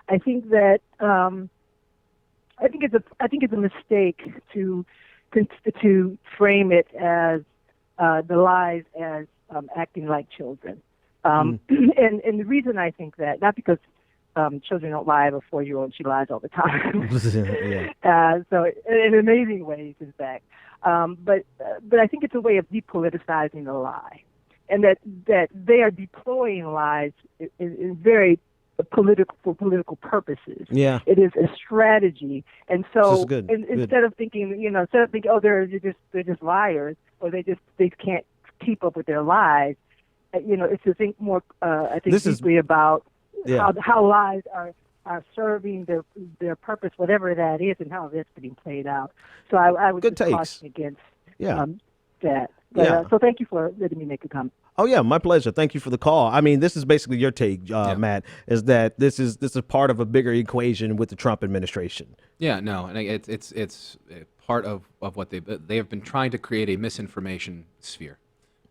I think that I think it's a mistake to frame it as the lies as acting like children. And the reason I think that, not because children don't lie. I have a 4-year-old, she lies all the time. So in amazing ways, in fact. But I think it's a way of depoliticizing the lie, and that they are deploying lies in very political purposes. Yeah, it is a strategy, and so good. Instead of thinking, oh, they're just liars, or they can't keep up with their lies. It's to think more. I think deeply about how lies are serving their purpose, whatever that is, and how that's being played out. So I would just caution against that. But, so thank you for letting me make a comment. Oh yeah, my pleasure. Thank you for the call. I mean, this is basically your take, Matt, is that this is part of a bigger equation with the Trump administration. Yeah, no, and it's part of what they have been trying to create a misinformation sphere,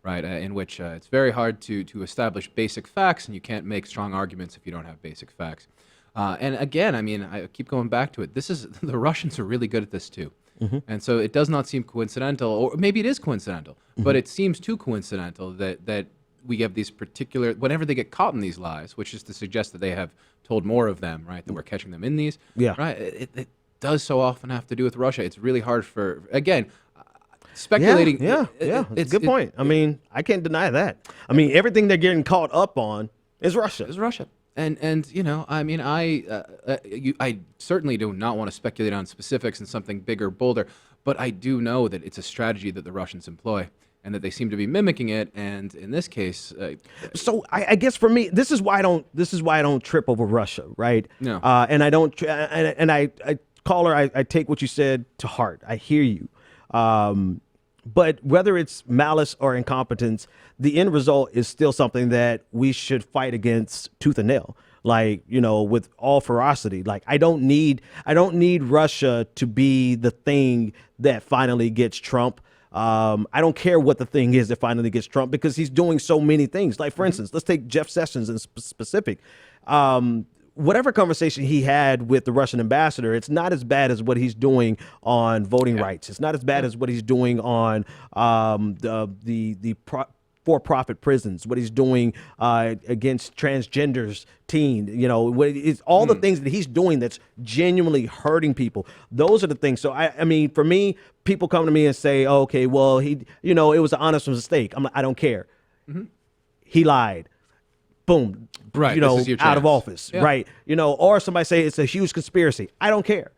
right? In which it's very hard to establish basic facts, and you can't make strong arguments if you don't have basic facts. And again, I mean, I keep going back to it. The Russians are really good at this too. Mm-hmm. And so it does not seem coincidental, or maybe it is coincidental, but it seems too coincidental that we have these particular, whenever they get caught in these lies, which is to suggest that they have told more of them, right, that we're catching them in these, right, it does so often have to do with Russia. It's really hard for, again, speculating. It's a good point. I mean, I can't deny that. I mean, everything they're getting caught up on is Russia. And I mean, I certainly do not want to speculate on specifics and something bigger, bolder, but I do know that it's a strategy that the Russians employ, and that they seem to be mimicking it. And in this case, so I guess for me, this is why I don't trip over Russia, right? No. And I don't. And I caller, I take what you said to heart. I hear you. But whether it's malice or incompetence, the end result is still something that we should fight against tooth and nail. Like, with all ferocity. Like, I don't need Russia to be the thing that finally gets Trump. I don't care what the thing is that finally gets Trump, because he's doing so many things. Like, for instance, let's take Jeff Sessions in specific. Whatever conversation he had with the Russian ambassador, it's not as bad as what he's doing on voting rights. It's not as bad as what he's doing on the for-profit prisons, what he's doing against transgenders, it's all the things that he's doing that's genuinely hurting people. Those are the things. So I mean, for me, people come to me and say, oh, okay, well, it was an honest mistake. I'm like, I don't care. Mm-hmm. He lied. Boom. Right. Out of office. Yeah. Right. Or somebody say it's a huge conspiracy. I don't care.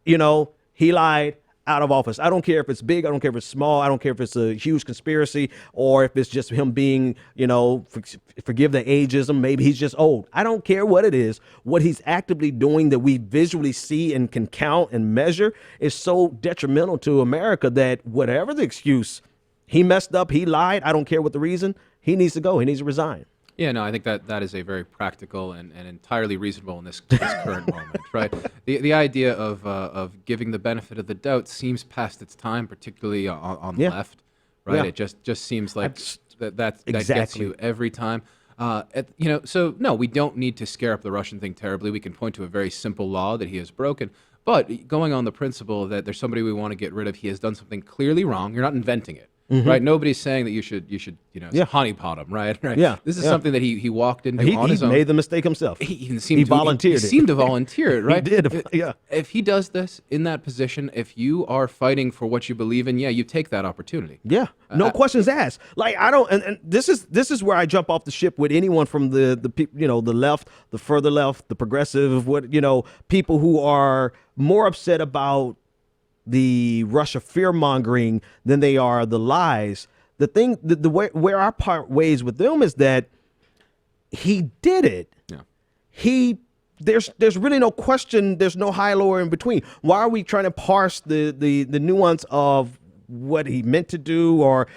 He lied, out of office. I don't care if it's big. I don't care if it's small. I don't care if it's a huge conspiracy or if it's just him being, forgive the ageism. Maybe he's just old. I don't care what it is. What he's actively doing that we visually see and can count and measure is so detrimental to America that whatever the excuse, he messed up, he lied. I don't care what the reason. He needs to go. He needs to resign. Yeah, no, I think that is a very practical and entirely reasonable in this current moment, right? The idea of giving the benefit of the doubt seems past its time, particularly on the left, right? Yeah. It just seems like that gets you every time. So no, we don't need to scare up the Russian thing terribly. We can point to a very simple law that he has broken. But going on the principle that there's somebody we want to get rid of, he has done something clearly wrong. You're not inventing it. Mm-hmm. Right, nobody's saying that you should honeypot him, right? Yeah, this is something that he walked into on his own. He made the mistake himself. He volunteered. He seemed to volunteer it, right? He did. If he does this in that position, if you are fighting for what you believe in, you take that opportunity. Yeah, no questions asked. Like I don't, and this is where I jump off the ship with anyone from the left, the further left, the progressive, people who are more upset about the Russia fear-mongering than they are the lies. The thing, the way where our part ways with them is that he did it. Yeah. There's really no question. There's no high, low, or in between. Why are we trying to parse the nuance of what he meant to do or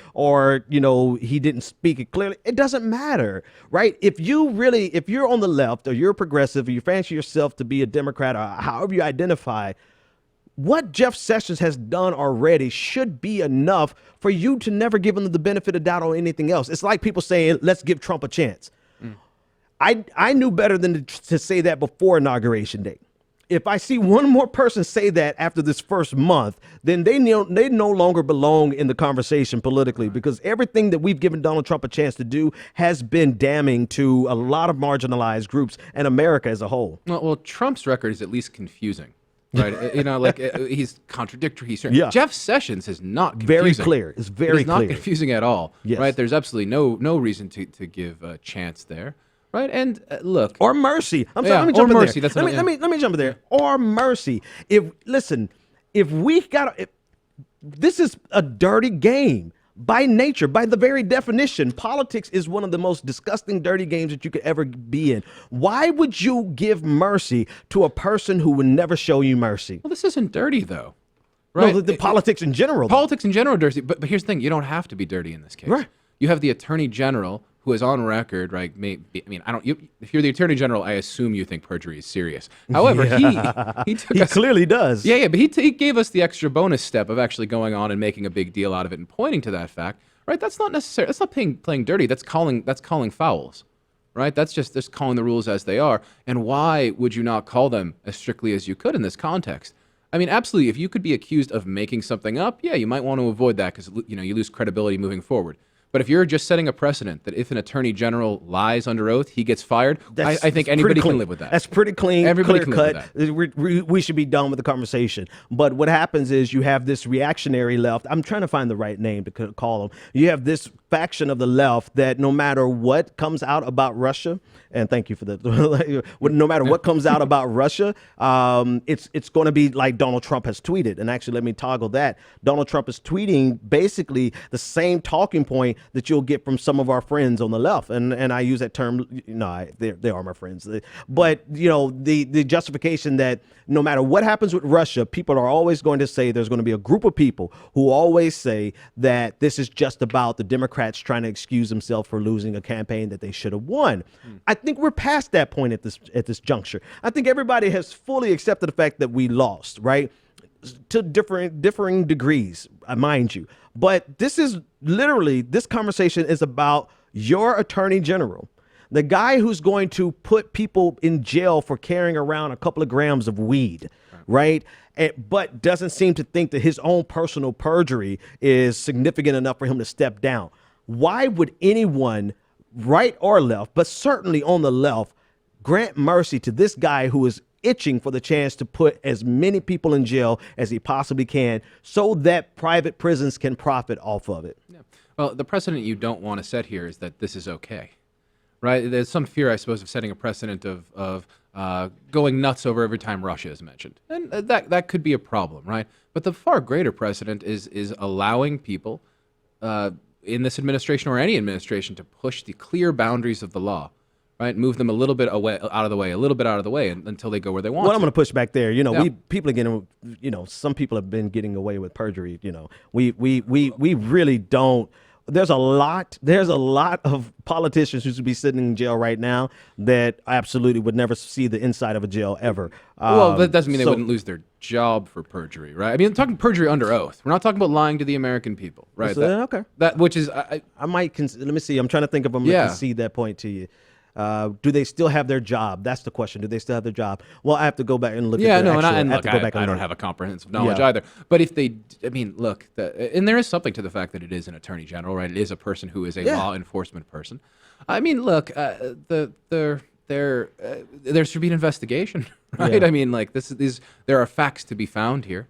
he didn't speak it clearly? It doesn't matter, right? If you're on the left or you're a progressive or you fancy yourself to be a Democrat or however you identify, what Jeff Sessions has done already should be enough for you to never give him the benefit of doubt on anything else. It's like people saying, let's give Trump a chance. I knew better than to say that before Inauguration Day. If I see one more person say that after this first month, then they no longer belong in the conversation politically, because everything that we've given Donald Trump a chance to do has been damning to a lot of marginalized groups and America as a whole. Well, Trump's record is at least confusing, right? He's contradictory. Yeah. Jeff Sessions is not confusing. Very clear. It's very It's not clear. confusing at all, Yes. right? There's absolutely no reason to give a chance there. Right, and look, Or mercy. I'm sorry. Yeah, Let me jump or in mercy, there. that's Let me jump in there. Or mercy. If we got this is a dirty game by nature, by the very definition. Politics is one of the most disgusting, dirty games that you could ever be in. Why would you give mercy to a person who would never show you mercy? well, this isn't dirty though, right? No, the politics in general. though. Politics in general are dirty, but here's the thing: you don't have to be dirty in this case. Right. You have the Attorney General who is on record, right? If you're the Attorney General, I assume you think perjury is serious. However, he took He us. clearly does. Yeah, but he gave us the extra bonus step of actually going on and making a big deal out of it and pointing to that fact, right? That's not necessary. That's not playing dirty. That's calling fouls, right? That's just calling the rules as they are. And why would you not call them as strictly as you could in this context? I mean, absolutely. If you could be accused of making something up, yeah, you might want to avoid that because you lose credibility moving forward. But if you're just setting a precedent that if an attorney general lies under oath, he gets fired, I think anybody can live with that. That's pretty clean, Everybody clear can live cut. with We should be done with the conversation. But what happens is you have this reactionary left. I'm trying to find the right name to call them. You have this faction of the left that no matter what comes out about Russia, and thank you for that. No matter what comes out about Russia, it's going to be like Donald Trump has tweeted. And actually, let me toggle that. Donald Trump is tweeting basically the same talking point that you'll get from some of our friends on the left. And I use that term, they are my friends. But, the justification that no matter what happens with Russia, people are always going to say there's going to be a group of people who always say that this is just about the Democrats trying to excuse themselves for losing a campaign that they should have won. I think we're past that point at this juncture. I think everybody has fully accepted the fact that we lost, right? To differing degrees, mind you. But this conversation is about your attorney general, the guy who's going to put people in jail for carrying around a couple of grams of weed, right? But doesn't seem to think that his own personal perjury is significant enough for him to step down. Why would anyone, right or left, but certainly on the left, grant mercy to this guy who is itching for the chance to put as many people in jail as he possibly can so that private prisons can profit off of it? Yeah. Well, the precedent you don't want to set here is that this is okay, right? There's some fear, I suppose, of setting a precedent of going nuts over every time Russia is mentioned. And that could be a problem, right? But the far greater precedent is allowing people in this administration or any administration to push the clear boundaries of the law, right? Move them a little bit out of the way, until they go where they want. Well, I'm going to push back there. Yeah. Some people have been getting away with perjury. We really don't. There's a lot of politicians who should be sitting in jail right now that absolutely would never see the inside of a jail ever. Well, that doesn't mean they wouldn't lose their job for perjury, right? I mean, I'm talking perjury under oath. We're not talking about lying to the American people, right? Okay. Which is, I might, let me see. I'm trying to think if I'm going to concede that point to you. Do they still have their job? That's the question. Do they still have their job? Well, I have to go back and look at their I don't have a comprehensive knowledge either. But if they, look, and there is something to the fact that it is an attorney general, right? It is a person who is a law enforcement person. I mean, look, there should be an investigation, right? Yeah. I mean, there are facts to be found here.